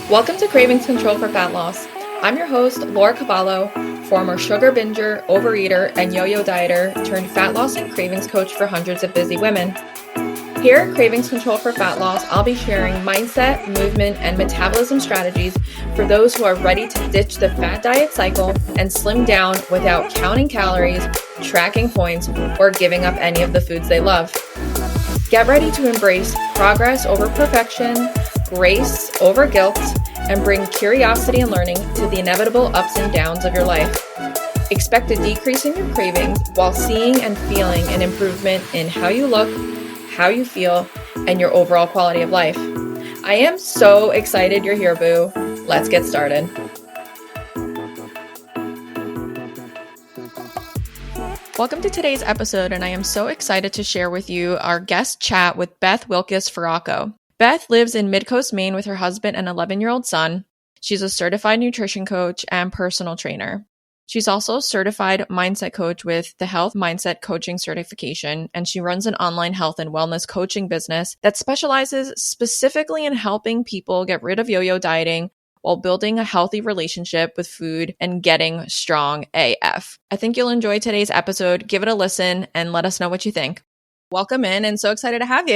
Welcome to Cravings Control for Fat Loss. I'm your host, Laura Cavallo, former sugar binger, overeater, and yo-yo dieter turned fat loss and cravings coach for hundreds of busy women. Here at Cravings Control for Fat Loss, I'll be sharing mindset, movement, and metabolism strategies for those who are ready to ditch the fat diet cycle and slim down without counting calories, tracking points, or giving up any of the foods they love. Get ready to embrace progress over perfection, grace over guilt, and bring curiosity and learning to the inevitable ups and downs of your life. Expect a decrease in your cravings while seeing and feeling an improvement in how you look, how you feel, and your overall quality of life. I am so excited you're here, boo. Let's get started. Welcome to today's episode, and I am so excited to share with you our guest chat with Beth Wilkis Feraco. Beth lives in Midcoast, Maine with her husband and 11-year-old son. She's a certified nutrition coach and personal trainer. She's also a certified mindset coach with the Health Mindset Coaching Certification, and she runs an online health and wellness coaching business that specializes specifically in helping people get rid of yo-yo dieting while building a healthy relationship with food and getting strong AF. I think you'll enjoy today's episode. Give it a listen and let us know what you think. Welcome in, and so excited to have you.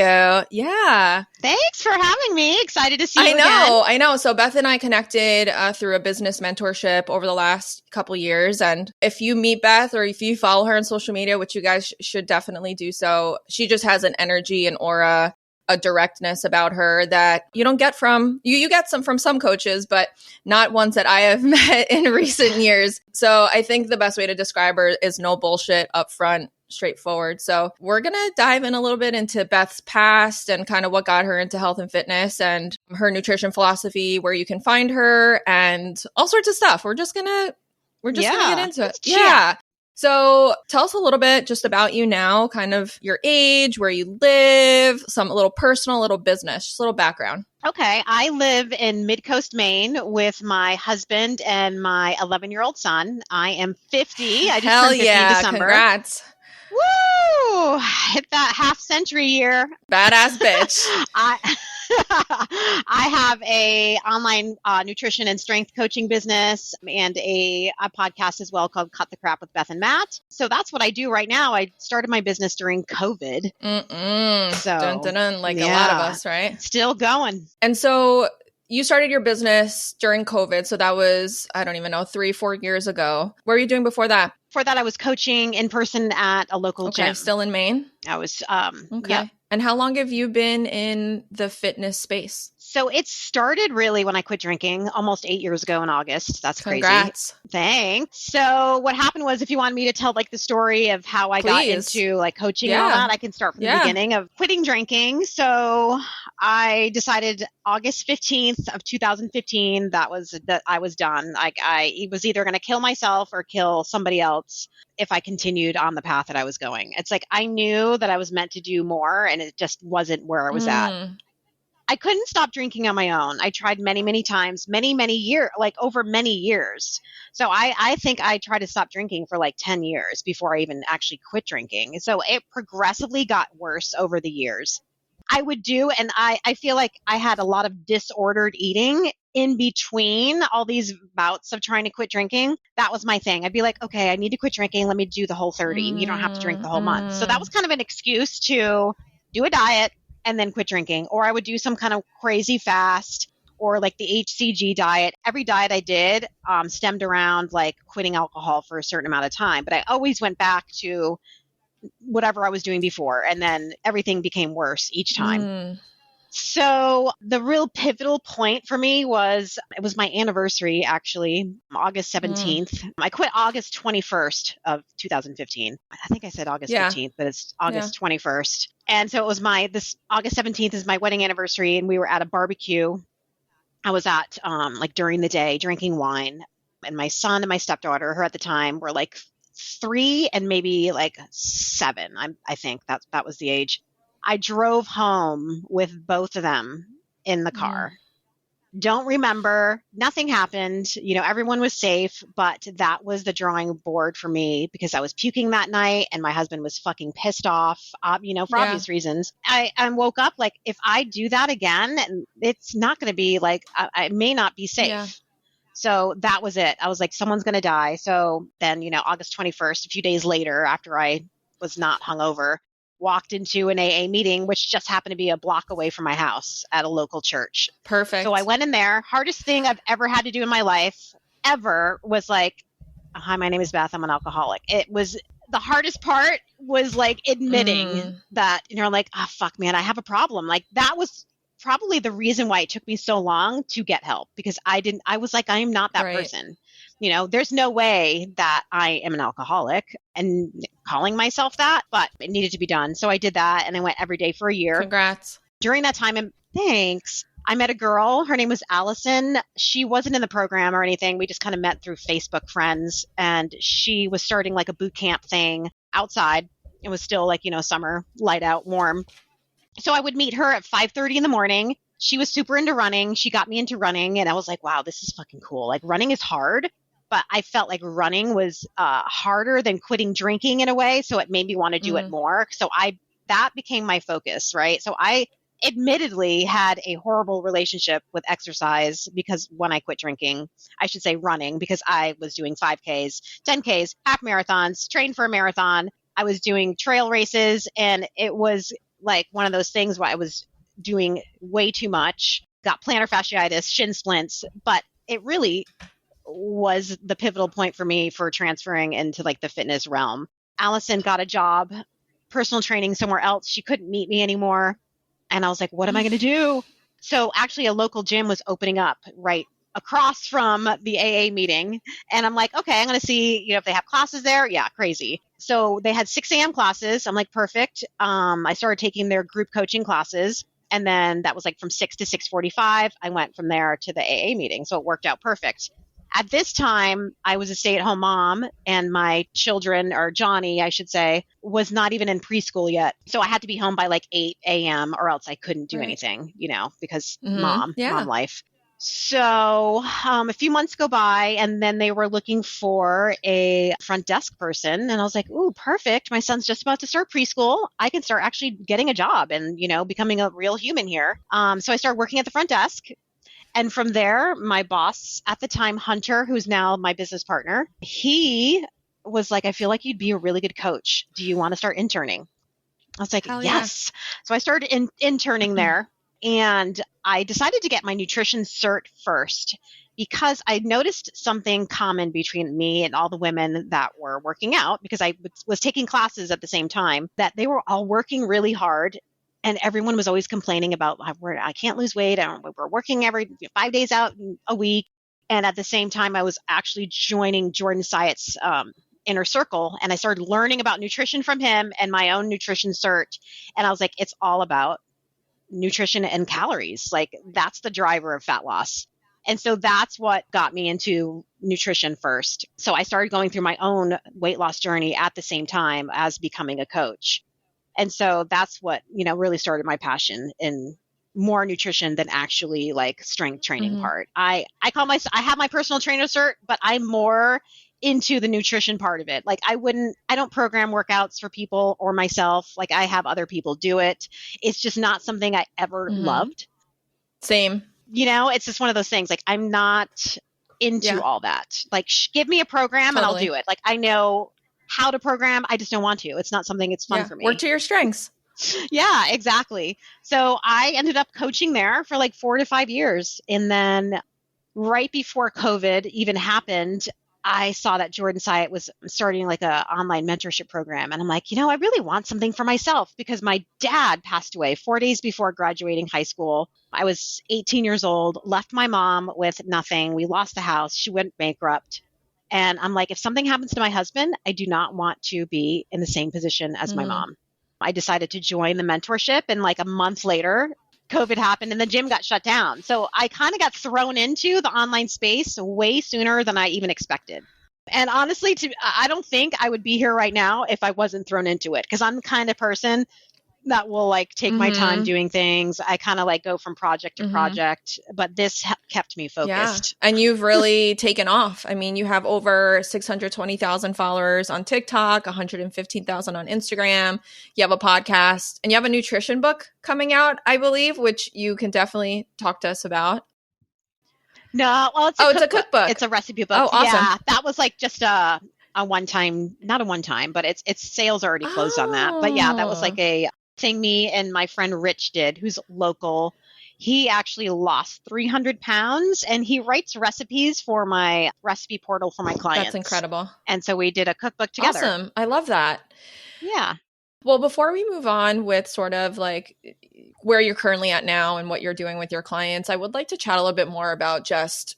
Yeah. Thanks for having me. Excited to see you again. I know. So Beth and I connected through a business mentorship over the last couple years. And if you meet Beth or if you follow her on social media, which you guys should definitely do so, she just has an energy and aura, a directness about her that you don't get from, you get some from some coaches, but not ones that I have met in recent years. So I think the best way to describe her is no bullshit, upfront, straightforward. So we're going to dive in a little bit into Beth's past and kind of what got her into health and fitness and her nutrition philosophy, where you can find her and all sorts of stuff. We're just going to get into it. Yeah. So tell us a little bit just about you now, kind of your age, where you live, some a little personal, a little business, just a little background. Okay. I live in Midcoast, Maine with my husband and my 11-year-old son. I am 50. I just turned 50 in December. Congrats. Woo! Hit that half century year. Badass bitch. I have a online nutrition and strength coaching business and a podcast as well called Cut the Crap with Beth and Matt. So that's what I do right now. I started my business during COVID. So like a lot of us, right? Still going. And so you started your business during COVID. So that was, I don't even know, 3-4 years ago. What were you doing before that? Before that, I was coaching in person at a local gym. Still in Maine? I was, okay. Yeah. And how long have you been in the fitness space? So it started really when I quit drinking almost 8 years ago in August. That's crazy. Congrats. Thanks. So what happened was, if you want me to tell like the story of how I got into like coaching and all that, I can start from the beginning of quitting drinking. So I decided August 15th of 2015, that I was done. Like I was either going to kill myself or kill somebody else if I continued on the path that I was going. It's like I knew that I was meant to do more, and it just wasn't where I was at. I couldn't stop drinking on my own. I tried many, many times, many years, like over many years. So I think I tried to stop drinking for like 10 years before I even actually quit drinking. So it progressively got worse over the years. I would do, and I feel like I had a lot of disordered eating in between all these bouts of trying to quit drinking. That was my thing. I'd be like, okay, I need to quit drinking. Let me do the whole 30. You don't have to drink the whole month. So that was kind of an excuse to do a diet and then quit drinking. Or I would do some kind of crazy fast or like the HCG diet. Every diet I did stemmed around like quitting alcohol for a certain amount of time. But I always went back to whatever I was doing before. And then everything became worse each time. So the real pivotal point for me was, it was my anniversary, actually, August 17th. I quit August 21st of 2015. I think I said August 15th, but it's August 21st. And so it was this August 17th is my wedding anniversary, and we were at a barbecue. I was at, like during the day, drinking wine, and my son and my stepdaughter, who at the time were like 3 and maybe like 7. I think that was the age. I drove home with both of them in the car. Don't remember. Nothing happened. Everyone was safe, but that was the drawing board for me because I was puking that night and my husband was fucking pissed off, for obvious reasons. I woke up like, if I do that again, it's not going to be like, I may not be safe. Yeah. So that was it. I was like, someone's going to die. So then, August 21st, a few days later, after I was not hungover, walked into an AA meeting, which just happened to be a block away from my house at a local church. Perfect. So I went in there. Hardest thing I've ever had to do in my life ever was like, hi, my name is Beth. I'm an alcoholic. It was the hardest part was like admitting that, like, oh, fuck, man, I have a problem. Like that was probably the reason why it took me so long to get help, because I was like, I am not that person. There's no way that I am an alcoholic and calling myself that, but it needed to be done. So I did that and I went every day for a year. Congrats. During that time, and thanks, I met a girl. Her name was Allison. She wasn't in the program or anything. We just kind of met through Facebook friends, and she was starting like a boot camp thing outside. It was still like, summer, light out, warm. So I would meet her at 5:30 in the morning. She was super into running. She got me into running and I was like, wow, this is fucking cool. Like running is hard, but I felt like running was harder than quitting drinking in a way. So it made me want to do it more. So that became my focus, right? So I admittedly had a horrible relationship with exercise because when I quit drinking, I should say running, because I was doing 5Ks, 10Ks, half marathons, trained for a marathon. I was doing trail races, and it was like one of those things where I was doing way too much, got plantar fasciitis, shin splints, but it really was the pivotal point for me for transferring into like the fitness realm. Allison got a job, personal training somewhere else. She couldn't meet me anymore. And I was like, what am I going to do? So actually a local gym was opening up right across from the AA meeting. And I'm like, okay, I'm going to see, if they have classes there. Yeah, crazy. So they had 6 a.m. classes. I'm like, perfect. I started taking their group coaching classes. And then that was like from 6 to 6:45. I went from there to the AA meeting. So it worked out perfect. At this time, I was a stay-at-home mom, and my children, or Johnny, I should say, was not even in preschool yet. So I had to be home by like 8 a.m. or else I couldn't do anything, because mom life. So a few months go by, and then they were looking for a front desk person. And I was like, ooh, perfect. My son's just about to start preschool. I can start actually getting a job and, becoming a real human here. So I started working at the front desk. And from there, my boss at the time, Hunter, who's now my business partner, he was like, I feel like you'd be a really good coach. Do you want to start interning? I was like, yes. Yeah. So I started interning there, and I decided to get my nutrition cert first because I noticed something common between me and all the women that were working out, because I was taking classes at the same time, that they were all working really hard. And everyone was always complaining about, I can't lose weight. We're working every 5 days out a week. And at the same time, I was actually joining Jordan Syatt's inner circle. And I started learning about nutrition from him and my own nutrition cert. And I was like, it's all about nutrition and calories. Like that's the driver of fat loss. And so that's what got me into nutrition first. So I started going through my own weight loss journey at the same time as becoming a coach. And so that's what, really started my passion in more nutrition than actually like strength training part. I have my personal trainer cert, but I'm more into the nutrition part of it. Like I don't program workouts for people or myself. Like I have other people do it. It's just not something I ever loved. Same. It's just one of those things. Like I'm not into all that. Like give me a program and I'll do it. Like I know how to program. I just don't want to. It's not something it's fun for me. Work to your strengths. Yeah, exactly. So I ended up coaching there for like 4 to 5 years. And then right before COVID even happened, I saw that Jordan Syatt was starting like a online mentorship program. And I'm like, I really want something for myself, because my dad passed away 4 days before graduating high school. I was 18 years old, left my mom with nothing. We lost the house. She went bankrupt. And I'm like, if something happens to my husband, I do not want to be in the same position as my mom. I decided to join the mentorship, and like a month later, COVID happened and the gym got shut down. So I kind of got thrown into the online space way sooner than I even expected. And honestly, I don't think I would be here right now if I wasn't thrown into it, because I'm the kind of person that will like take my time doing things. I kind of like go from project to project, but this kept me focused. Yeah. And you've really taken off. I mean, you have over 620,000 followers on TikTok, 115,000 on Instagram. You have a podcast and you have a nutrition book coming out, I believe, which you can definitely talk to us about. No, well, it's a cookbook. It's a recipe book. Oh, awesome. Yeah, that was like just a one-time, not a one-time, but its sales already closed on that. But yeah, that was like a thing me and my friend Rich did, who's local. He actually lost 300 pounds and he writes recipes for my recipe portal for my clients. That's incredible. And so we did a cookbook together. Awesome. I love that. Yeah. Well, before we move on with sort of like where you're currently at now and what you're doing with your clients, I would like to chat a little bit more about just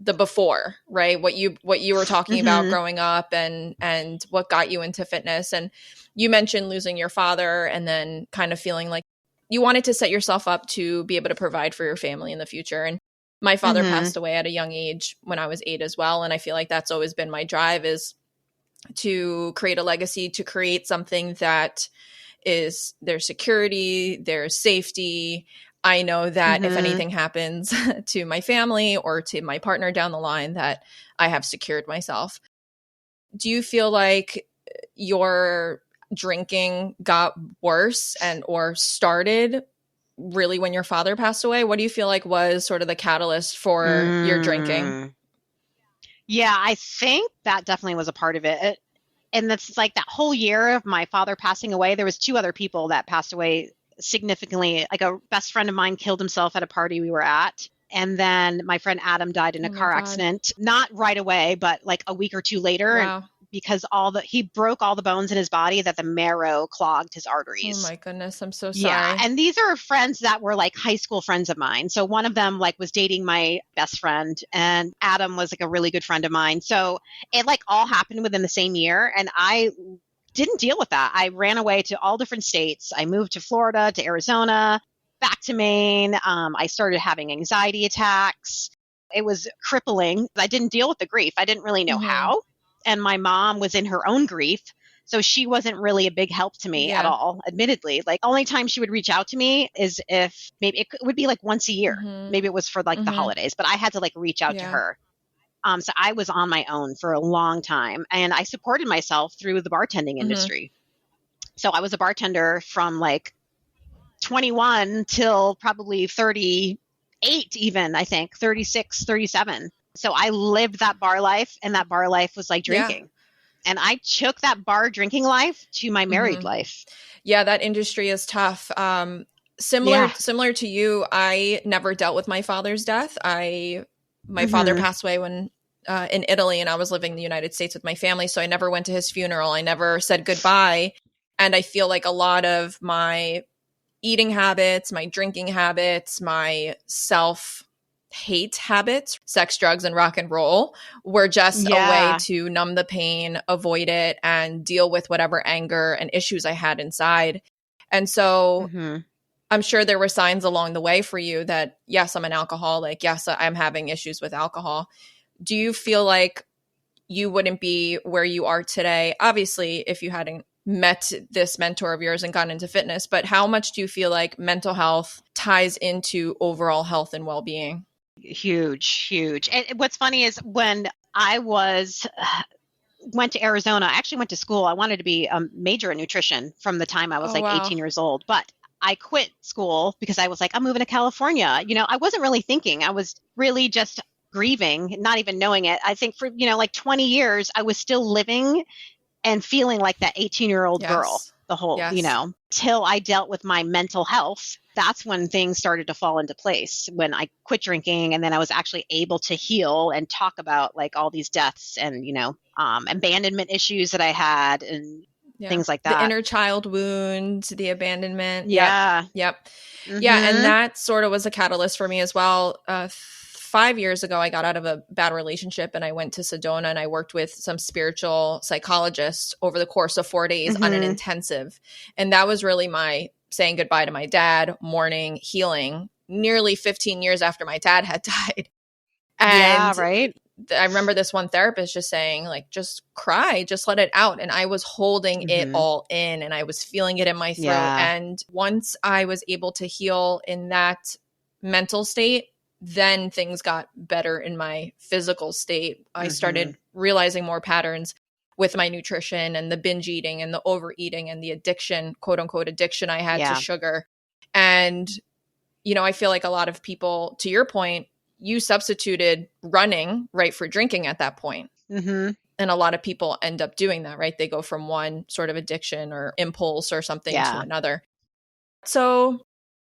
the before, right? What you were talking about growing up and what got you into fitness. And you mentioned losing your father and then kind of feeling like you wanted to set yourself up to be able to provide for your family in the future. And my father passed away at a young age when I was 8 as well. And I feel like that's always been my drive, is to create a legacy, to create something that is there's security, there's safety. I know that if anything happens to my family or to my partner down the line, that I have secured myself. Do you feel like your drinking got worse and or started really when your father passed away? What do you feel like was sort of the catalyst for your drinking? Yeah, I think that definitely was a part of it. And that's like that whole year of my father passing away, there was 2 other people that passed away significantly. Like a best friend of mine killed himself at a party we were at. And then my friend Adam died in a car accident, not right away, but like a week or 2 later. Wow. Because he broke all the bones in his body that the marrow clogged his arteries. Oh my goodness. I'm so sorry. Yeah. And these are friends that were like high school friends of mine. So one of them like was dating my best friend and Adam was like a really good friend of mine. So it like all happened within the same year. And I didn't deal with that. I ran away to all different states. I moved to Florida, to Arizona, back to Maine. I started having anxiety attacks. It was crippling. I didn't deal with the grief. I didn't really know how. And my mom was in her own grief. So she wasn't really a big help to me at all, admittedly. Like only time she would reach out to me is if maybe it would be like once a year. Maybe it was for like the holidays, but I had to like reach out to her. So I was on my own for a long time and I supported myself through the bartending industry. So I was a bartender from like 21 till probably 38 even, I think, 36, 37. So I lived that bar life and that bar life was like drinking. And I took that bar drinking life to my married life. Yeah, that industry is tough. Similar to you, I never dealt with my father's death. My father passed away when in Italy and I was living in the United States with my family. So I never went to his funeral. I never said goodbye. And I feel like a lot of my eating habits, my drinking habits, my self-hate habits, sex, drugs, and rock and roll were just a way to numb the pain, avoid it, and deal with whatever anger and issues I had inside. And so I'm sure there were signs along the way for you that, yes, I'm an alcoholic. Yes, I'm having issues with alcohol. Do you feel like you wouldn't be where you are today? Obviously, if you hadn't met this mentor of yours and gotten into fitness, but how much do you feel like mental health ties into overall health and well-being? Huge. And what's funny is when I went to Arizona, I actually went to school. I wanted to be a major in nutrition from the time I was 18 years old, but I quit school because I was like, I'm moving to California. You know, I wasn't really thinking. I was really just grieving, not even knowing it. I think for, like 20 years, I was still living and feeling like that 18-year-old girl the whole, till I dealt with my mental health. That's when things started to fall into place, when I quit drinking and then I was actually able to heal and talk about like all these deaths and, abandonment issues that I had and things like that. The inner child wound, the abandonment. Yeah. Yep. Yeah. And that sort of was a catalyst for me as well. 5 years ago, I got out of a bad relationship and I went to Sedona and I worked with some spiritual psychologists over the course of 4 days on an intensive. And that was really my saying goodbye to my dad, mourning, healing, nearly 15 years after my dad had died. And I remember this one therapist just saying, like, just cry, just let it out. And I was holding it all in and I was feeling it in my throat. Yeah. And once I was able to heal in that mental state, then things got better in my physical state. I started realizing more patterns with my nutrition and the binge eating and the overeating and the addiction, quote unquote, addiction I had to sugar. And, you know, I feel like a lot of people, to your point, you substituted running, right, for drinking at that point. And a lot of people end up doing that, right? They go from one sort of addiction or impulse or something to another. So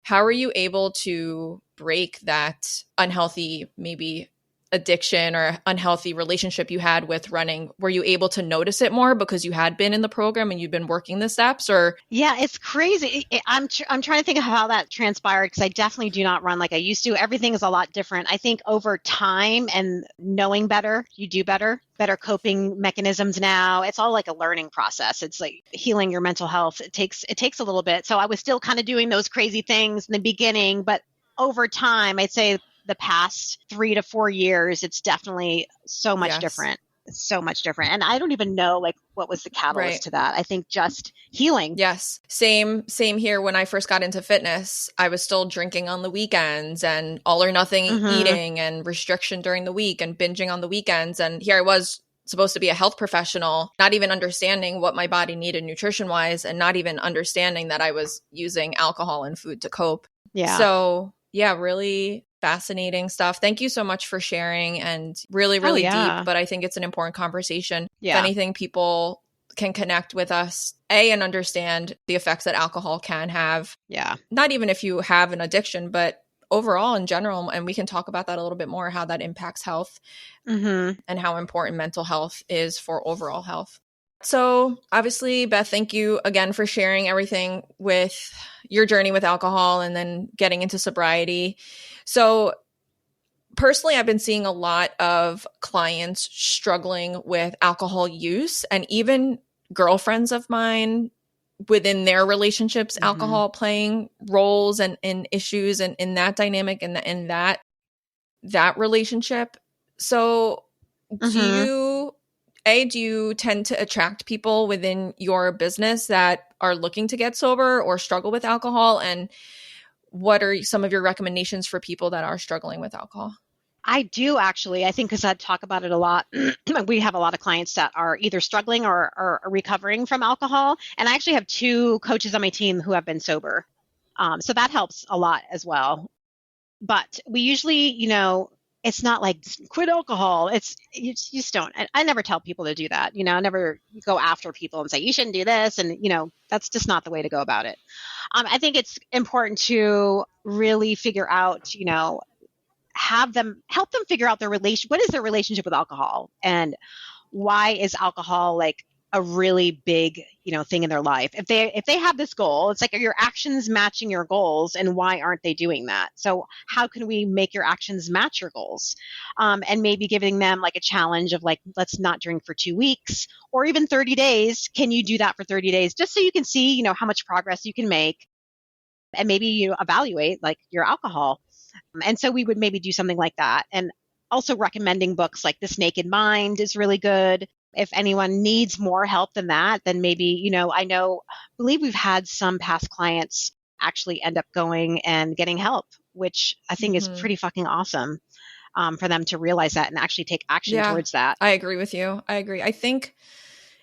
how are you able to break that unhealthy, maybe addiction or unhealthy relationship you had with running? Were you able to notice it more because you had been in the program and you'd been working the steps? Or yeah, it's crazy. I'm trying to think of how that transpired, because I definitely do not run like I used to. Everything is a lot different. I think over time and knowing better, you do better coping mechanisms now. It's all like a learning process. It's like healing your mental health. It takes a little bit. So I was still kind of doing those crazy things in the beginning, but over time, I'd say the past 3 to 4 years, it's definitely so much different. It's so much different. And I don't even know like what was the catalyst to that. I think just healing. Yes. Same here. When I first got into fitness, I was still drinking on the weekends and all or nothing eating and restriction during the week and binging on the weekends. And here I was supposed to be a health professional, not even understanding what my body needed nutrition wise, and not even understanding that I was using alcohol and food to cope. Yeah. So yeah, really fascinating stuff. Thank you so much for sharing, and really, really deep, but I think it's an important conversation. Yeah. If anything, people can connect with us, and understand the effects that alcohol can have. Yeah. Not even if you have an addiction, but overall in general. And we can talk about that a little bit more, how that impacts health and how important mental health is for overall health. So obviously, Beth, thank you again for sharing everything with your journey with alcohol and then getting into sobriety. So personally, I've been seeing a lot of clients struggling with alcohol use, and even girlfriends of mine within their relationships, alcohol playing roles and issues and in that dynamic and in that relationship. So do you tend to attract people within your business that are looking to get sober or struggle with alcohol? And what are some of your recommendations for people that are struggling with alcohol? I do actually. I think because I talk about it a lot. We have a lot of clients that are either struggling or are recovering from alcohol. And I actually have 2 coaches on my team who have been sober. So that helps a lot as well. But we usually, it's not like quit alcohol. You just don't. I never tell people to do that. I never go after people and say, you shouldn't do this. And, that's just not the way to go about it. I think it's important to really figure out, help them figure out what is their relationship with alcohol, and why is alcohol like a really big, thing in their life. If they have this goal, it's like, are your actions matching your goals, and why aren't they doing that? So how can we make your actions match your goals? And maybe giving them like a challenge of like, let's not drink for 2 weeks or even 30 days. Can you do that for 30 days? Just so you can see, how much progress you can make, and maybe, evaluate like your alcohol. And so we would maybe do something like that. And also recommending books like This Naked Mind is really good. If anyone needs more help than that, then maybe, I believe we've had some past clients actually end up going and getting help, which I think is pretty fucking awesome for them to realize that and actually take action towards that. I agree with you. I agree. I think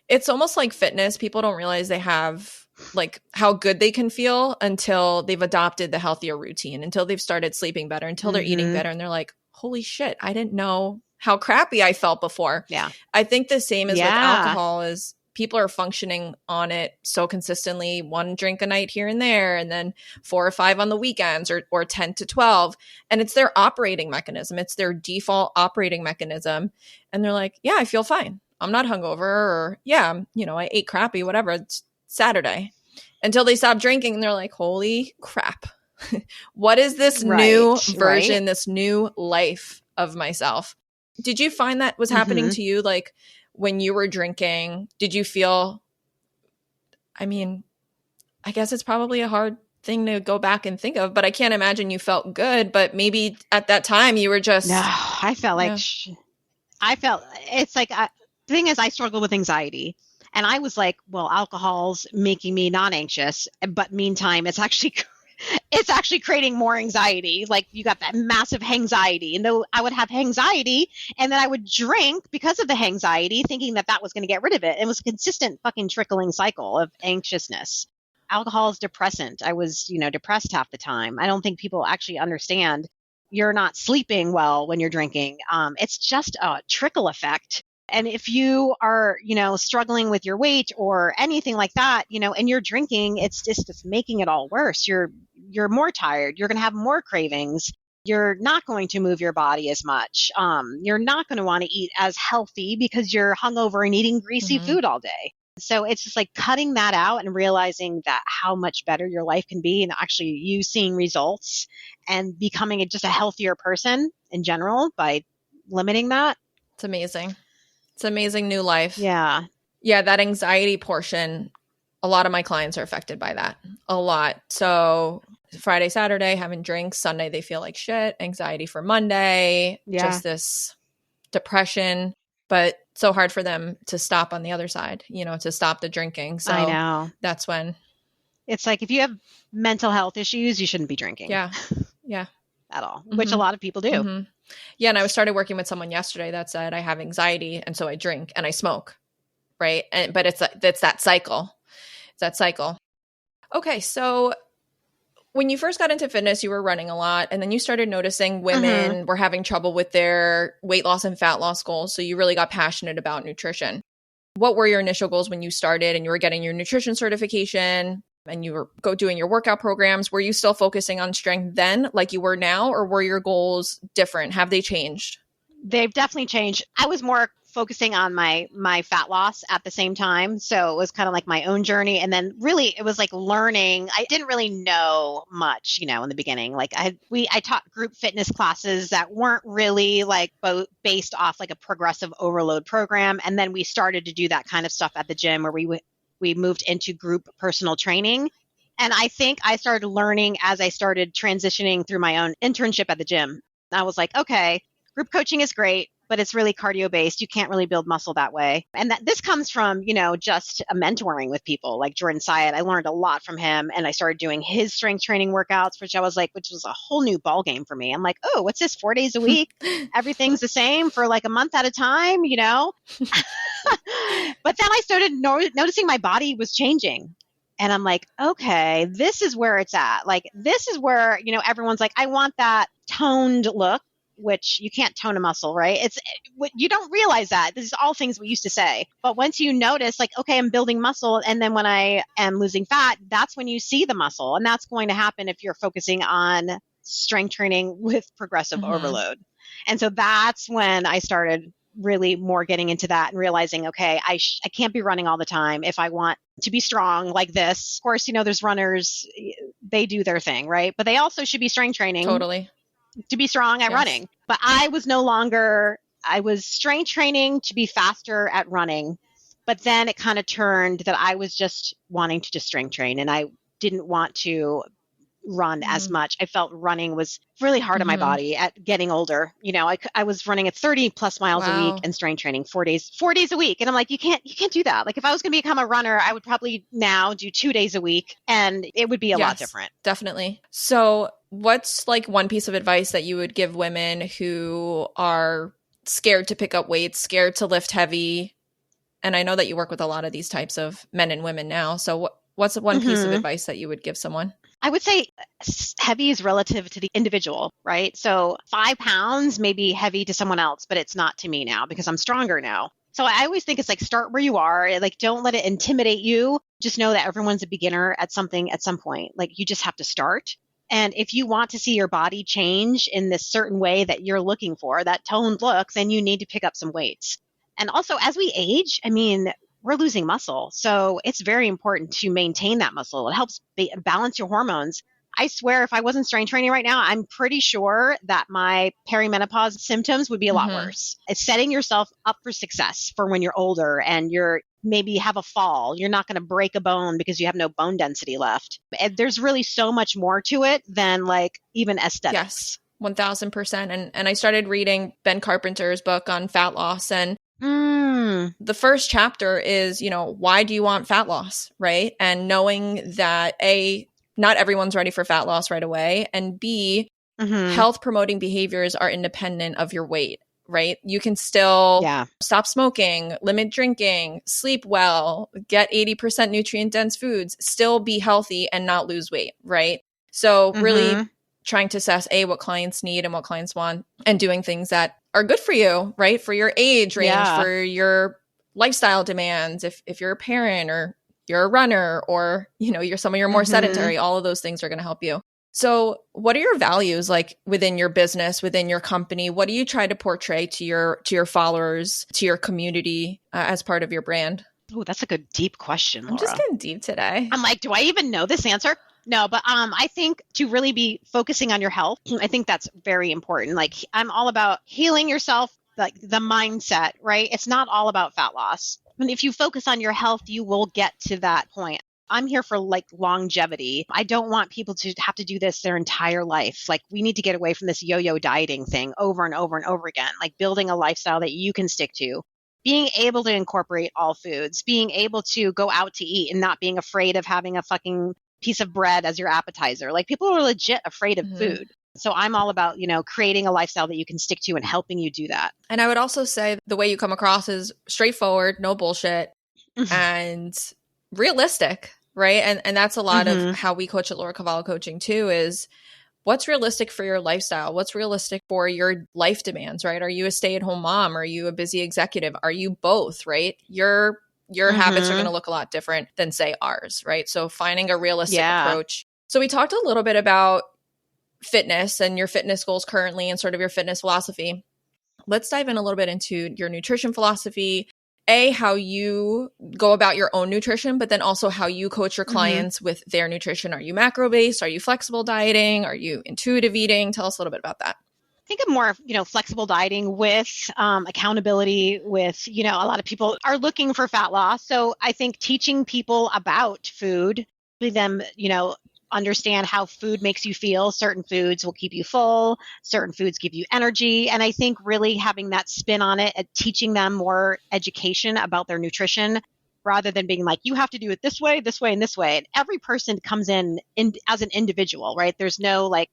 it's almost like fitness. People don't realize they have like how good they can feel until they've adopted the healthier routine, until they've started sleeping better, until they're eating better. And they're like, holy shit, I didn't know how crappy I felt before. Yeah. I think the same as with alcohol is people are functioning on it so consistently, 1 drink a night here and there, and then 4 or 5 on the weekends, or 10 to 12. And it's their operating mechanism. It's their default operating mechanism. And they're like, yeah, I feel fine. I'm not hungover, or I ate crappy, whatever. It's Saturday, until they stop drinking and they're like, holy crap. What is this new version, this new life of myself? Did you find that was happening to you? Like when you were drinking, did you feel, I guess it's probably a hard thing to go back and think of, but I can't imagine you felt good, but maybe at that time you were just. No, I felt like I felt it's like, the thing is, I struggle with anxiety. And I was like, well, alcohol's making me not anxious. But meantime, it's actually creating more anxiety. Like you got that massive anxiety. And though I would have anxiety and then I would drink because of the anxiety, thinking that that was going to get rid of it. It was a consistent fucking trickling cycle of anxiousness. Alcohol is depressant. I was, depressed half the time. I don't think people actually understand you're not sleeping well when you're drinking. It's just a trickle effect. And if you are, struggling with your weight or anything like that, and you're drinking, it's just making it all worse. You're more tired. You're going to have more cravings. You're not going to move your body as much. You're not going to want to eat as healthy because you're hungover and eating greasy food all day. So it's just like cutting that out and realizing that how much better your life can be and actually you seeing results and becoming just a healthier person in general by limiting that. It's amazing. It's amazing new life. Yeah. Yeah, that anxiety portion, a lot of my clients are affected by that. A lot. So Friday, Saturday, having drinks. Sunday, they feel like shit. Anxiety for Monday. Yeah. Just this depression. But so hard for them to stop on the other side, to stop the drinking. So I know. That's when. It's like if you have mental health issues, you shouldn't be drinking. Yeah. Yeah. At all, which a lot of people do. Mm-hmm. Yeah. And I started working with someone yesterday that said, I have anxiety. And so I drink and I smoke. Right. But it's that cycle. It's that cycle. Okay. So when you first got into fitness, you were running a lot. And then you started noticing women were having trouble with their weight loss and fat loss goals. So you really got passionate about nutrition. What were your initial goals when you started and you were getting your nutrition certification? And you were doing your workout programs? Were you still focusing on strength then like you were now, or were your goals different? Have they changed? They've definitely changed. I was more focusing on my fat loss at the same time. So it was kind of like my own journey. And then really it was like learning. I didn't really know much, in the beginning. Like I taught group fitness classes that weren't really like based off like a progressive overload program. And then we started to do that kind of stuff at the gym where we moved into group personal training. And I think I started learning as I started transitioning through my own internship at the gym. I was like, okay, group coaching is great, but it's really cardio based. You can't really build muscle that way. And this comes from, just a mentoring with people like Jordan Syatt. I learned a lot from him and I started doing his strength training workouts, which was a whole new ball game for me. I'm like, oh, what's this? 4 days a week? Everything's the same for like a month at a time, But then I started noticing my body was changing. And I'm like, okay, this is where it's at. Like, this is where, everyone's like, I want that toned look, which you can't tone a muscle, right? You don't realize that. This is all things we used to say. But once you notice, like, okay, I'm building muscle. And then when I am losing fat, that's when you see the muscle. And that's going to happen if you're focusing on strength training with progressive overload. And so that's when I started really more getting into that and realizing, okay, I can't be running all the time if I want to be strong like this. Of course, there's runners, they do their thing, right? But they also should be strength training. Totally. To be strong at running. But I was strength training to be faster at running. But then it kind of turned that I was just wanting to just strength train and I didn't want to run as much. I felt running was really hard on my body at getting older. I was running at 30 plus miles a week and strength training 4 days a week. And I'm like, you can't do that. Like if I was going to become a runner, I would probably now do 2 days a week and it would be a lot different. Definitely. So what's like one piece of advice that you would give women who are scared to pick up weights, scared to lift heavy? And I know that you work with a lot of these types of men and women now. So what's one piece of advice that you would give someone? I would say heavy is relative to the individual, right? So 5 pounds may be heavy to someone else, but it's not to me now because I'm stronger now. So I always think it's like start where you are. Like don't let it intimidate you. Just know that everyone's a beginner at something at some point. Like you just have to start. And if you want to see your body change in this certain way that you're looking for, that toned look, then you need to pick up some weights. And also as we age, we're losing muscle. So it's very important to maintain that muscle. It helps balance your hormones. I swear if I wasn't strength training right now, I'm pretty sure that my perimenopause symptoms would be a lot worse. It's setting yourself up for success for when you're older and you're maybe have a fall. You're not going to break a bone because you have no bone density left. And there's really so much more to it than like even aesthetics. 1000%. And I started reading Ben Carpenter's book on fat loss, and the first chapter is, why do you want fat loss, right? And knowing that A, not everyone's ready for fat loss right away, and B, health promoting behaviors are independent of your weight, right? You can still stop smoking, limit drinking, sleep well, get 80% nutrient dense foods, still be healthy and not lose weight, right? So really trying to assess what clients need and what clients want, and doing things that are good for you, right? For your age range, for your lifestyle demands, if you're a parent or you're a runner, or, you're more sedentary, all of those things are going to help you. So what are your values like within your business, within your company? What do you try to portray to your followers, to your community as part of your brand? Oh, that's a good deep question, Laura. I'm just getting deep today. I'm like, do I even know this answer? No, but I think to really be focusing on your health, I think that's very important. Like, I'm all about healing yourself, like the mindset, right? It's not all about fat loss. I mean, if you focus on your health, you will get to that point. I'm here for like longevity. I don't want people to have to do this their entire life. Like, we need to get away from this yo-yo dieting thing over and over and over again, like building a lifestyle that you can stick to, being able to incorporate all foods, being able to go out to eat and not being afraid of having a fucking piece of bread as your appetizer. Like, people are legit afraid of food. So I'm all about, creating a lifestyle that you can stick to and helping you do that. And I would also say the way you come across is straightforward, no bullshit, and realistic, right? And that's a lot of how we coach at Laura Cavallo Coaching too, is what's realistic for your lifestyle? What's realistic for your life demands, right? Are you a stay-at-home mom? Are you a busy executive? Are you both, right? Your habits are going to look a lot different than, say, ours, right? So finding a realistic approach. So we talked a little bit about fitness and your fitness goals currently and sort of your fitness philosophy. Let's dive in a little bit into your nutrition philosophy. How you go about your own nutrition, but then also how you coach your clients with their nutrition. Are you macro-based? Are you flexible dieting? Are you intuitive eating? Tell us a little bit about that. I think I'm more, flexible dieting with accountability with, a lot of people are looking for fat loss. So I think teaching people about food, them, understand how food makes you feel. Certain foods will keep you full. Certain foods give you energy. And I think really having that spin on it and teaching them more education about their nutrition rather than being like, you have to do it this way, and this way. And every person comes in as an individual, right? There's no like,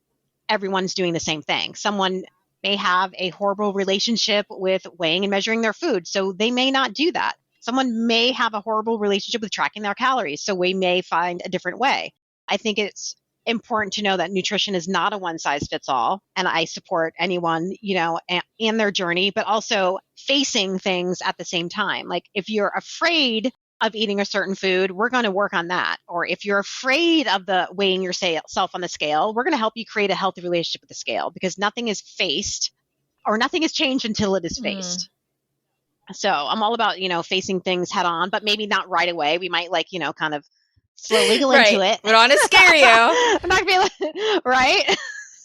everyone's doing the same thing. Someone may have a horrible relationship with weighing and measuring their food, so they may not do that. Someone may have a horrible relationship with tracking their calories, so we may find a different way. I think it's important to know that nutrition is not a one size fits all. And I support anyone, in their journey, but also facing things at the same time. Like, if you're afraid of eating a certain food, we're going to work on that. Or if you're afraid of the weighing yourself on the scale, we're going to help you create a healthy relationship with the scale, because nothing is faced or nothing is changed until it is faced. So I'm all about, facing things head on, but maybe not right away. We might kind of slowly go into it. We don't want to scare you. I'm not going to be right.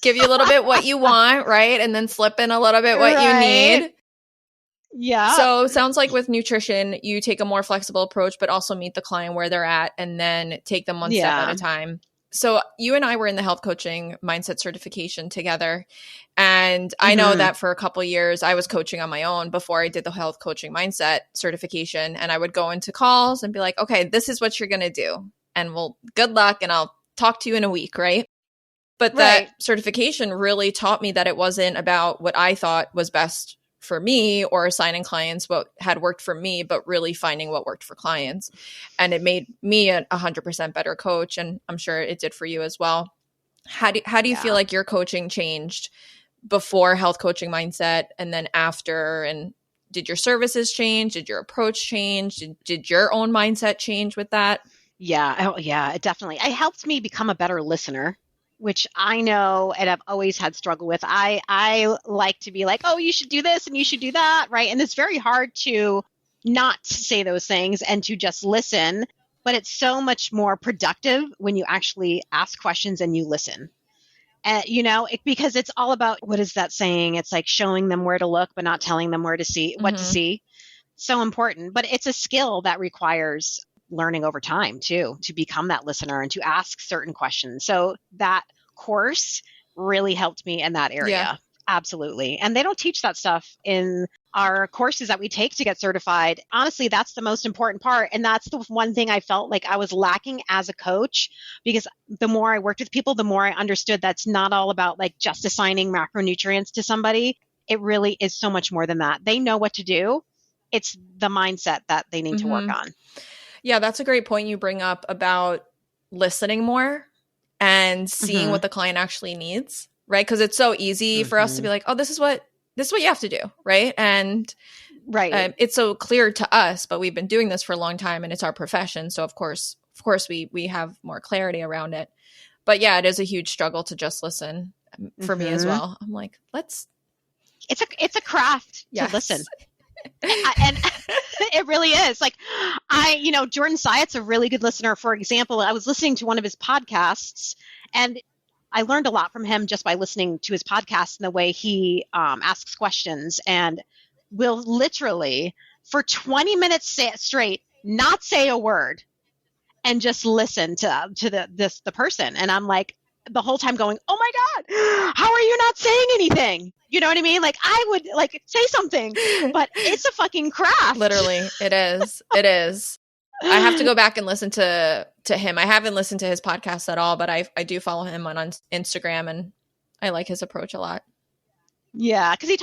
Give you a little bit what you want, right? And then slip in a little bit what you need. Yeah. So it sounds like with nutrition, you take a more flexible approach, but also meet the client where they're at and then take them one step at a time. So you and I were in the health coaching mindset certification together. And I know that for a couple of years, I was coaching on my own before I did the health coaching mindset certification. And I would go into calls and be like, okay, this is what you're going to do. And good luck. And I'll talk to you in a week. Right. But that certification really taught me that it wasn't about what I thought was best for me or assigning clients what had worked for me, but really finding what worked for clients. And it made me a 100% better coach. And I'm sure it did for you as well. How do you feel like your coaching changed before health coaching mindset and then after? And did your services change? Did your approach change? Did your own mindset change with that? Yeah. Oh, yeah, it definitely. It helped me become a better listener, which I know and I've always had struggle with. I like to be like, oh, you should do this and you should do that, right? And it's very hard to not say those things and to just listen, but it's so much more productive when you actually ask questions and you listen. And, because it's all about, what is that saying? It's like showing them where to look, but not telling them where to see, what to see. So important, but it's a skill that requires learning over time too, to become that listener and to ask certain questions. So that course really helped me in that area. Yeah. Absolutely. And they don't teach that stuff in our courses that we take to get certified. Honestly, that's the most important part. And that's the one thing I felt like I was lacking as a coach, because the more I worked with people, the more I understood that's not all about like just assigning macronutrients to somebody. It really is so much more than that. They know what to do. It's the mindset that they need to work on. Yeah, that's a great point you bring up about listening more and seeing what the client actually needs, right? Because it's so easy for us to be like, oh, this is what you have to do, right? And it's so clear to us, but we've been doing this for a long time and it's our profession. So of course we have more clarity around it. But yeah, it is a huge struggle to just listen for me as well. I'm like, it's a craft to listen. And it really is. Like Jordan Syatt's a really good listener. For example, I was listening to one of his podcasts and I learned a lot from him just by listening to his podcast and the way he asks questions, and will literally for 20 minutes straight not say a word and just listen to the person. And I'm like the whole time going, oh my God, how are you not saying anything? You know what I mean? Like I would like say something, but it's a fucking craft. Literally, it is. It is. I have to go back and listen to him. I haven't listened to his podcast at all, but I do follow him on Instagram, and I like his approach a lot. Yeah, because he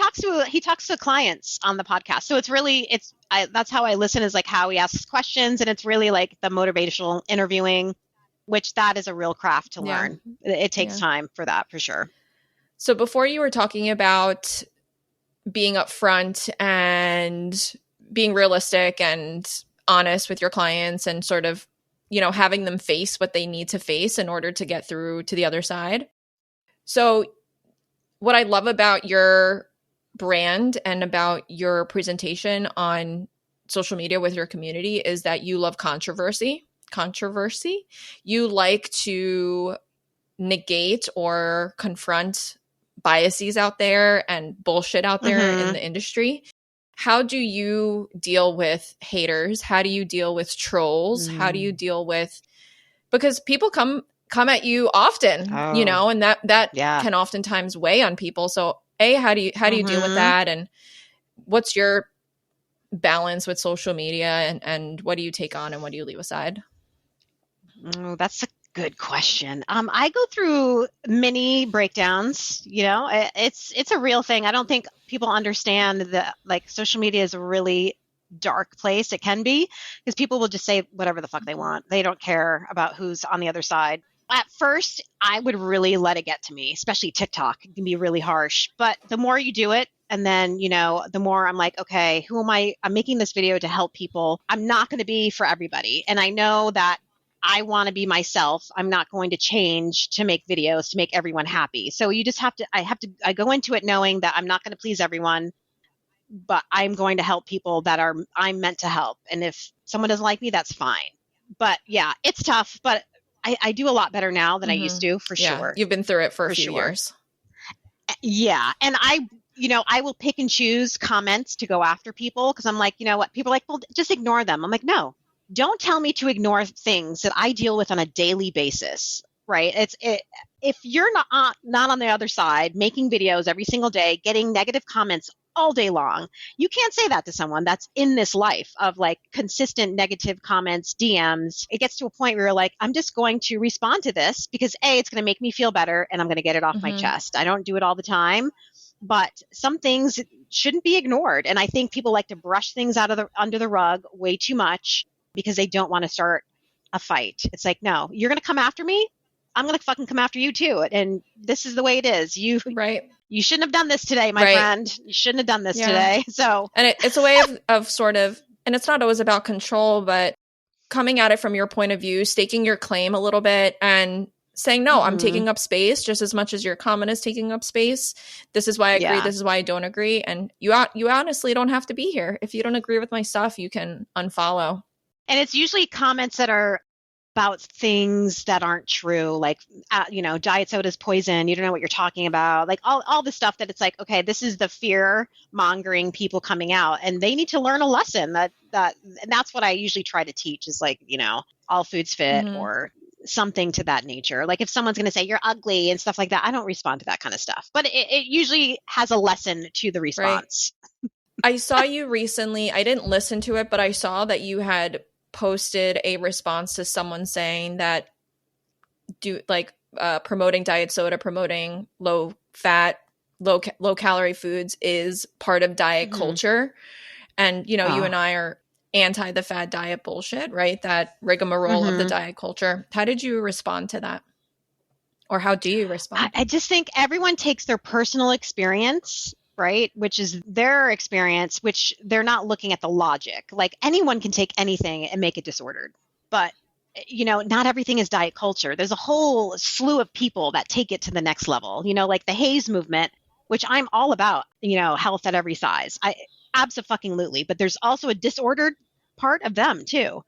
talks to clients on the podcast, so it's really that's how I listen, is like how he asks questions, and it's really like the motivational interviewing, which that is a real craft to learn. It takes time for that, for sure. So before you were talking about being upfront and being realistic and honest with your clients and sort of, having them face what they need to face in order to get through to the other side. So what I love about your brand and about your presentation on social media with your community is that you love controversy. You like to negate or confront biases out there and bullshit out there in the industry. How do you deal with haters? How do you deal with trolls? How do you deal with, because people come at you often, and that can oftentimes weigh on people. So how do you deal with that? And what's your balance with social media, and what do you take on and what do you leave aside? Oh, that's a good question. I go through mini breakdowns. It's a real thing. I don't think people understand that like social media is a really dark place. It can be, because people will just say whatever the fuck they want. They don't care about who's on the other side. At first, I would really let it get to me, especially TikTok. It can be really harsh. But the more you do it, and then, the more I'm like, okay, who am I? I'm making this video to help people. I'm not going to be for everybody. And I know that I want to be myself. I'm not going to change to make videos to make everyone happy. So you just I go into it knowing that I'm not going to please everyone, but I'm going to help people that I'm meant to help. And if someone doesn't like me, that's fine. But yeah, it's tough, but I do a lot better now than I used to, for sure. You've been through it for a few years. Yeah. And I will pick and choose comments to go after people, because I'm like, what? People are like, well, just ignore them. I'm like, no. Don't tell me to ignore things that I deal with on a daily basis, right? If you're not on the other side, making videos every single day, getting negative comments all day long, you can't say that to someone that's in this life of like consistent negative comments, DMs. It gets to a point where you're like, I'm just going to respond to this because it's going to make me feel better and I'm going to get it off my chest. I don't do it all the time, but some things shouldn't be ignored. And I think people like to brush things under the rug way too much, because they don't want to start a fight. It's like, no, you're going to come after me. I'm going to fucking come after you too. And this is the way it is. You shouldn't have done this today, my friend. You shouldn't have done this today. So, and it's a way of sort of, and it's not always about control, but coming at it from your point of view, staking your claim a little bit and saying, no, I'm taking up space just as much as your comment is taking up space. This is why I agree. This is why I don't agree. And you honestly don't have to be here. If you don't agree with my stuff, you can unfollow. And it's usually comments that are about things that aren't true, like, diet soda is poison. You don't know what you're talking about. Like all the stuff that it's like, okay, this is the fear mongering people coming out, and they need to learn a lesson and that's what I usually try to teach is like, all foods fit, or something to that nature. Like if someone's going to say you're ugly and stuff like that, I don't respond to that kind of stuff. But it usually has a lesson to the response. Right. I saw you recently, I didn't listen to it, but I saw that you had posted a response to someone saying that promoting diet soda, promoting low fat, low calorie foods is part of diet culture. And, you and I are anti the fad diet bullshit, right? That rigmarole of the diet culture. How did you respond to that? Or how do you respond? I just think everyone takes their personal experience, right? Which is their experience, which they're not looking at the logic. Like anyone can take anything and make it disordered. But, not everything is diet culture. There's a whole slew of people that take it to the next level, like the Haze movement, which I'm all about, health at every size. Abso-fucking-lutely. But there's also a disordered part of them too,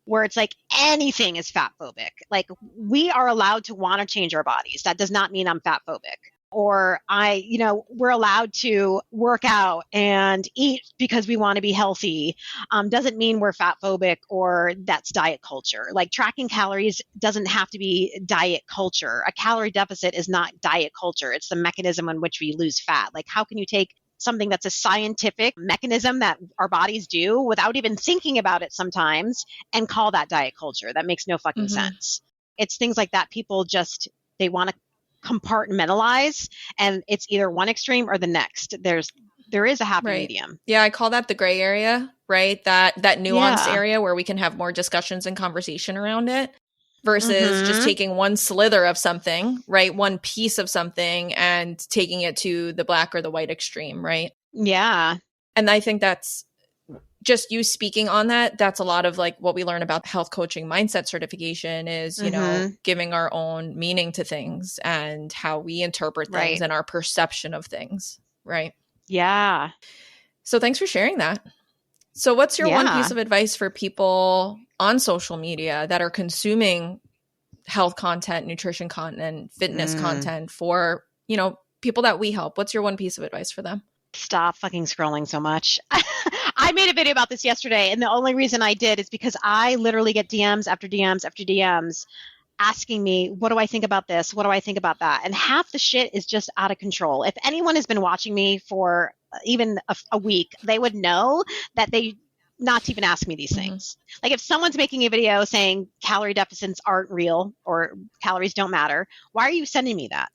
where it's like anything is fat phobic. Like we are allowed to want to change our bodies. That does not mean I'm fat phobic. Or we're allowed to work out and eat because we want to be healthy. Doesn't mean we're fat phobic or that's diet culture. Like tracking calories doesn't have to be diet culture. A calorie deficit is not diet culture. It's the mechanism in which we lose fat. Like how can you take something that's a scientific mechanism that our bodies do without even thinking about it sometimes and call that diet culture? That makes no fucking sense. It's things like that. People just, they want to compartmentalize, and it's either one extreme or the next. There is a happy medium. Yeah, I call that the gray area, right? That nuanced area where we can have more discussions and conversation around it versus just taking one slither of something, right? One piece of something and taking it to the black or the white extreme, right? Yeah. And I think that's just you speaking on that. That's a lot of like what we learn about health coaching mindset certification is, giving our own meaning to things and how we interpret things and our perception of things. Right. Yeah. So thanks for sharing that. So what's your one piece of advice for people on social media that are consuming health content, nutrition content, fitness content for, people that we help? What's your one piece of advice for them? Stop fucking scrolling so much. I made a video about this yesterday, and the only reason I did is because I literally get DMs after DMs after DMs asking me, what do I think about this? What do I think about that? And half the shit is just out of control. If anyone has been watching me for even a week, they would know that they not to even ask me these things. Like if someone's making a video saying calorie deficits aren't real or calories don't matter, why are you sending me that?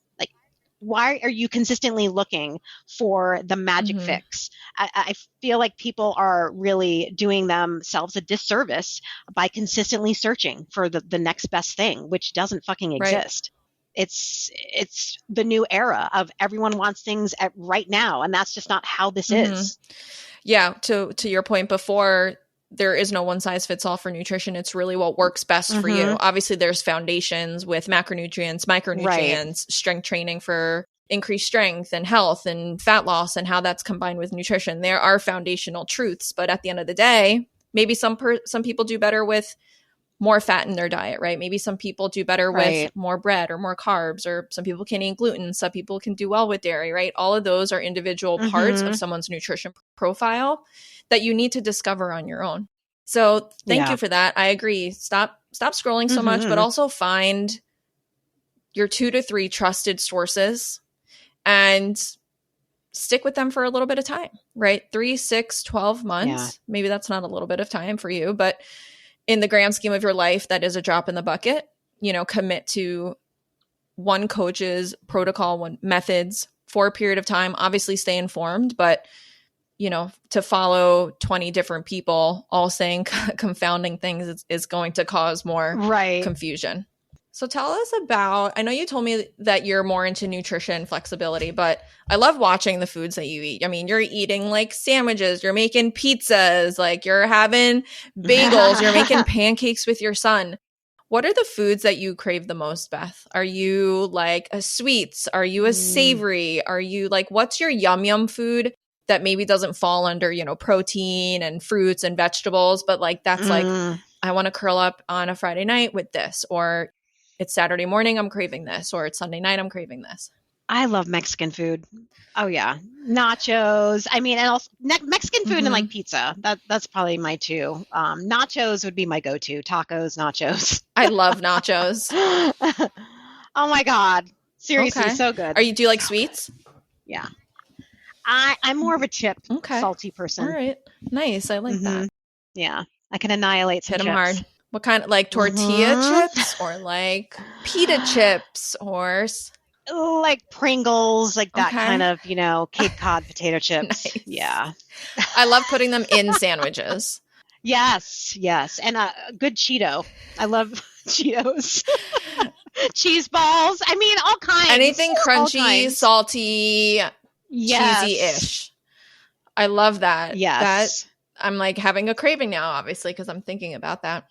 Why are you consistently looking for the magic fix? I feel like people are really doing themselves a disservice by consistently searching for the next best thing, which doesn't fucking exist. It's the new era of everyone wants things right now, and that's just not how this is. Yeah, to your point before, there is no one size fits all for nutrition. It's really what works best for you. Obviously, there's foundations with macronutrients, micronutrients, strength training for increased strength and health and fat loss and how that's combined with nutrition. There are foundational truths, but at the end of the day, maybe some people do better with more fat in their diet, right? Maybe some people do better with more bread or more carbs, or some people can eat gluten. Some people can do well with dairy, right? All of those are individual parts of someone's nutrition profile that you need to discover on your own. So thank you for that. I agree. Stop scrolling so much, but also find your 2 to 3 trusted sources and stick with them for a little bit of time, right? 3, 6, 12 months. Yeah. Maybe that's not a little bit of time for you, but in the grand scheme of your life, that is a drop in the bucket. Commit to one coach's protocol, one methods for a period of time. Obviously stay informed, but to follow 20 different people all saying confounding things is going to cause more confusion. So tell us about, I know you told me that you're more into nutrition flexibility, but I love watching the foods that you eat. I mean, you're eating like sandwiches, you're making pizzas, like you're having bagels, you're making pancakes with your son. What are the foods that you crave the most, Beth? Are you like a sweets? Are you a savory? Are you like, what's your yum food that maybe doesn't fall under, protein and fruits and vegetables, but like that's like, I want to curl up on a Friday night with this, or it's Saturday morning, I'm craving this, or it's Sunday night, I'm craving this. I love Mexican food. Oh yeah. Nachos. I mean, and also Mexican food and like pizza. That's probably my two. Nachos would be my go-to. Tacos, nachos. I love nachos. Oh my God. Seriously, so good. Do you like sweets? Good. Yeah. I'm more of a chip, salty person. All right. Nice. I like that. Yeah. I can annihilate some chips. Hit them hard. What kind? Like tortilla chips or like pita chips or... Like Pringles, like that kind of, Cape Cod potato chips. Nice. Yeah. I love putting them in sandwiches. Yes. And a good Cheeto. I love Cheetos. Cheese balls. I mean, all kinds. Anything crunchy, salty, cheesy-ish. I love that. Yes. I'm like having a craving now, obviously, because I'm thinking about that.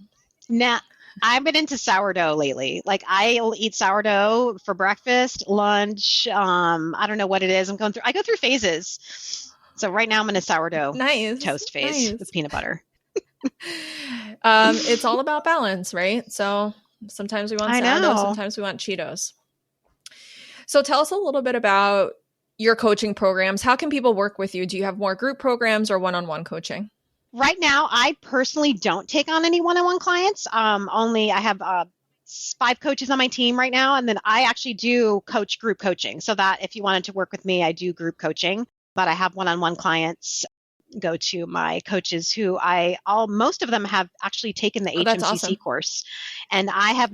Now, I've been into sourdough lately. Like I'll eat sourdough for breakfast, lunch. I don't know what it is. I go through phases. So right now I'm in a sourdough toast phase with peanut butter. It's all about balance, right? So sometimes we want sourdough, sometimes we want Cheetos. So tell us a little bit about your coaching programs. How can people work with you? Do you have more group programs or one-on-one coaching? Right now, I personally don't take on any one-on-one clients. I have 5 coaches on my team right now, and then I actually do coach group coaching. So that if you wanted to work with me, I do group coaching, but I have one-on-one clients. Go to my coaches who most of them have actually taken the HMCC course. And I've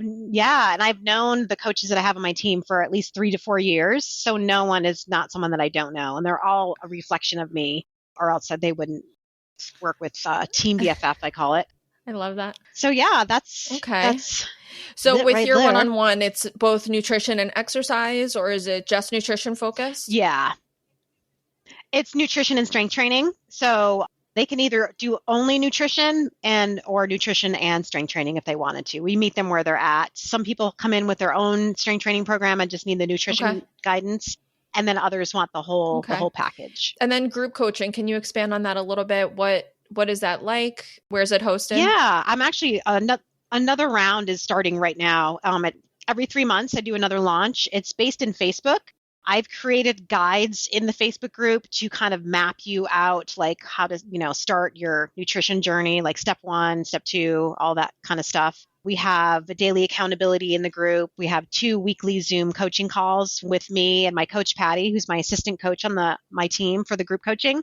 known the coaches that I have on my team for at least 3 to 4 years. So no one is not someone that I don't know. And they're all a reflection of me, or else they wouldn't work with Team BFF, I call it. I love that. So yeah, that's okay. So with your one-on-one, it's both nutrition and exercise, or is it just nutrition focused? Yeah. It's nutrition and strength training. So they can either do only nutrition or nutrition and strength training if they wanted to. We meet them where they're at. Some people come in with their own strength training program and just need the nutrition guidance. And then others want the whole package. And then group coaching, can you expand on that a little bit? What is that like? Where is it hosted? Yeah, I'm actually another round is starting right now. Every 3 months, I do another launch. It's based in Facebook. I've created guides in the Facebook group to kind of map you out, like how to, start your nutrition journey, like step 1, step 2, all that kind of stuff. We have a daily accountability in the group. We have 2 weekly Zoom coaching calls with me and my coach, Patty, who's my assistant coach on my team for the group coaching.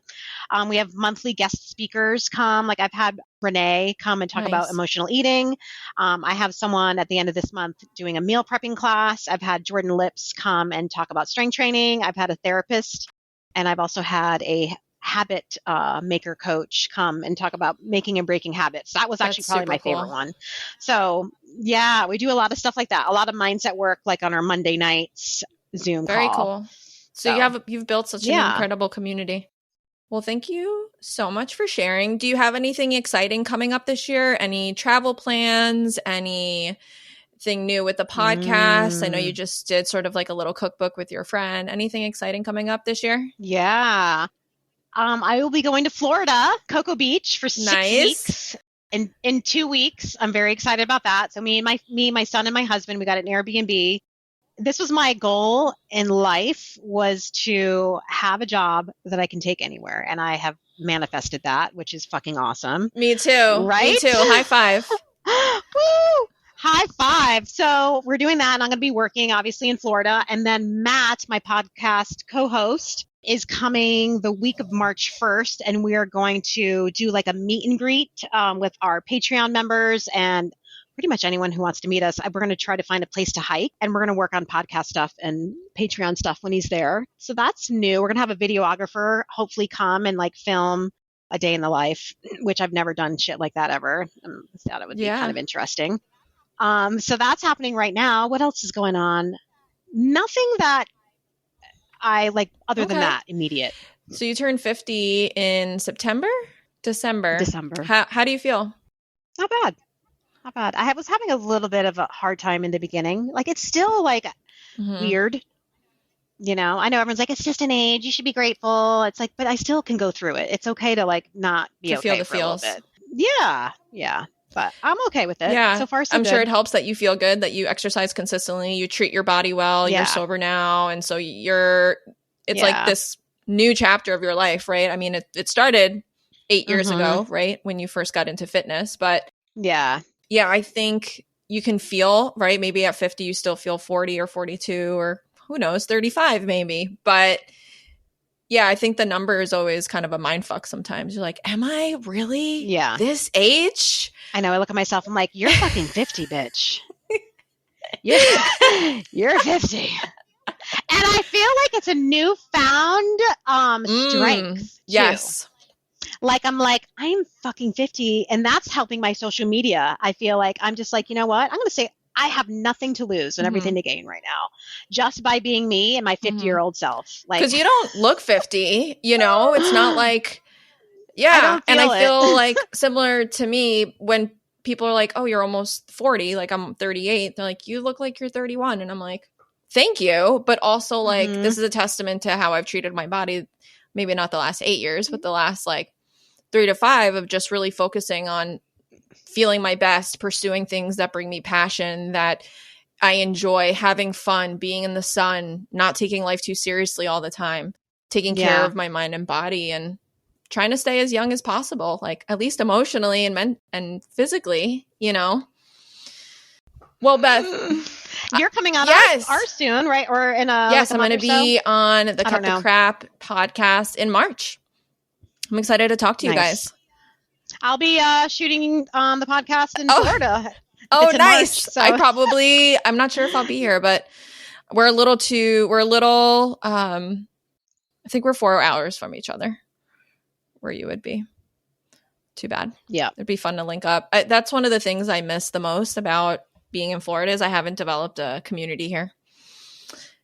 We have monthly guest speakers come. Like I've had Renee come and talk about emotional eating. I have someone at the end of this month doing a meal prepping class. I've had Jordan Lips come and talk about strength training. I've had a therapist, and I've also had a habit maker coach come and talk about making and breaking habits. That was actually probably my favorite one. So yeah, we do a lot of stuff like that. A lot of mindset work, like on our Monday nights Zoom call. Very cool. So you've built such an incredible community. Well, thank you so much for sharing. Do you have anything exciting coming up this year? Any travel plans? Anything new with the podcast? I know you just did sort of like a little cookbook with your friend. Anything exciting coming up this year? Yeah. I will be going to Florida, Cocoa Beach for 6 weeks. In 2 weeks, I'm very excited about that. So me, my son, and my husband, we got an Airbnb. This was my goal in life, was to have a job that I can take anywhere. And I have manifested that, which is fucking awesome. Me too. Right? Me too. High five. Woo! High five. So we're doing that, and I'm going to be working, obviously, in Florida. And then Matt, my podcast co-host, is coming the week of March 1st, and we are going to do like a meet and greet with our Patreon members and pretty much anyone who wants to meet us. We're going to try to find a place to hike, and we're going to work on podcast stuff and Patreon stuff when he's there. So that's new. We're going to have a videographer hopefully come and like film a day in the life, which I've never done shit like that ever. I thought it would be kind of interesting. So that's happening right now. What else is going on? Nothing that I like other than that immediate. So you turned 50 in December. How do you feel? Not bad. I was having a little bit of a hard time in the beginning. Like it's still like weird. I know everyone's like, it's just an age. You should be grateful. It's like, but I still can go through it. It's okay to like not be okay feel the for feels. a little bit. Yeah. But I'm okay with it. Yeah. So far, so I'm good. sure it helps that you feel good, that you exercise consistently, you treat your body well, you're sober now. And so it's like this new chapter of your life, right? I mean, it started 8 years ago, right? When you first got into fitness. But yeah, I think you can feel, right? Maybe at 50, you still feel 40 or 42 or who knows, 35 maybe. But yeah, I think the number is always kind of a mind fuck sometimes. You're like, am I really this age? I know. I look at myself. I'm like, you're fucking 50, bitch. You're 50. And I feel like it's a newfound strength. Too. Yes. Like, I'm fucking 50. And that's helping my social media. I feel like I'm just like, you know what? I'm going to say I have nothing to lose and everything to gain right now, just by being me and my 50-year-old self. Like, because you don't look 50, you know, it's not like, I feel like similar to me when people are like, oh, you're almost 40, like I'm 38. They're like, you look like you're 31. And I'm like, thank you. But also like, this is a testament to how I've treated my body. Maybe not the last 8 years, but the last like 3 to 5 of just really focusing on feeling my best, pursuing things that bring me passion, that I enjoy, having fun, being in the sun, not taking life too seriously all the time, taking care of my mind and body, and trying to stay as young as possible, like at least emotionally and physically, you know? Well, Beth, you're coming on ours soon, right? Or in a I'm going to be on the Cut the Crap podcast in March. I'm excited to talk to you guys. I'll be shooting on the podcast in Florida. Oh, nice. March, so. I'm not sure if I'll be here, but I think we're 4 hours from each other where you would be. Too bad. Yeah. It'd be fun to link up. That's one of the things I miss the most about being in Florida is I haven't developed a community here.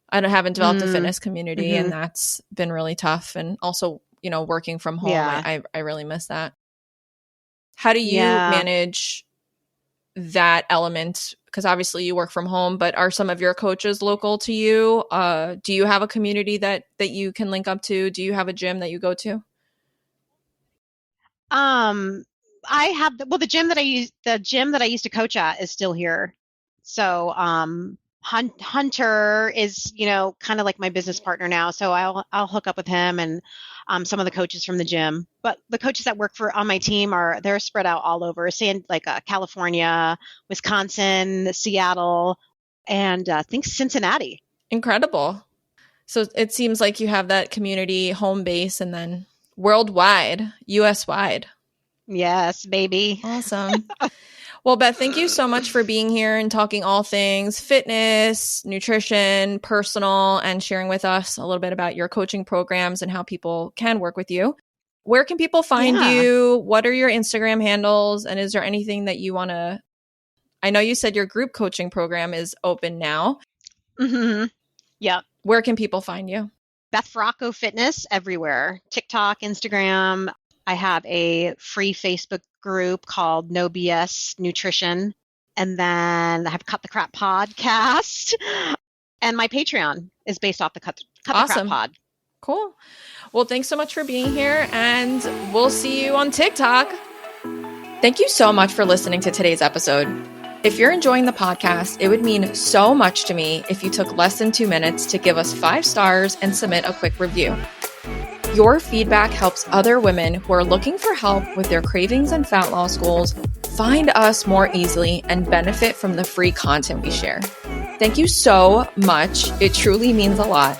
I haven't developed a fitness community, and that's been really tough. And also, you know, working from home, I really miss that. How do you manage that element? Because obviously you work from home, but are some of your coaches local to you? Do you have a community that you can link up to? Do you have a gym that you go to? I have the gym that I used to coach at is still here. So Hunter is, you know, kind of like my business partner now. So I'll hook up with him and some of the coaches from the gym. But the coaches that work on my team they're spread out all over, California, Wisconsin, Seattle, and I think Cincinnati. Incredible. So it seems like you have that community home base and then worldwide, US wide. Yes, baby. Awesome. Well, Beth, thank you so much for being here and talking all things fitness, nutrition, personal, and sharing with us a little bit about your coaching programs and how people can work with you. Where can people find you? What are your Instagram handles? And is there anything that you want to... I know you said your group coaching program is open now. Mm-hmm. Yeah. Where can people find you? Beth Feraco Fitness everywhere. TikTok, Instagram. I have a free Facebook group called No BS Nutrition. And then I have Cut the Crap podcast. And my Patreon is based off the Cut the Crap pod. Cool. Well, thanks so much for being here, and we'll see you on TikTok. Thank you so much for listening to today's episode. If you're enjoying the podcast, it would mean so much to me if you took less than 2 minutes to give us 5 stars and submit a quick review. Your feedback helps other women who are looking for help with their cravings and fat loss goals find us more easily and benefit from the free content we share. Thank you so much. It truly means a lot.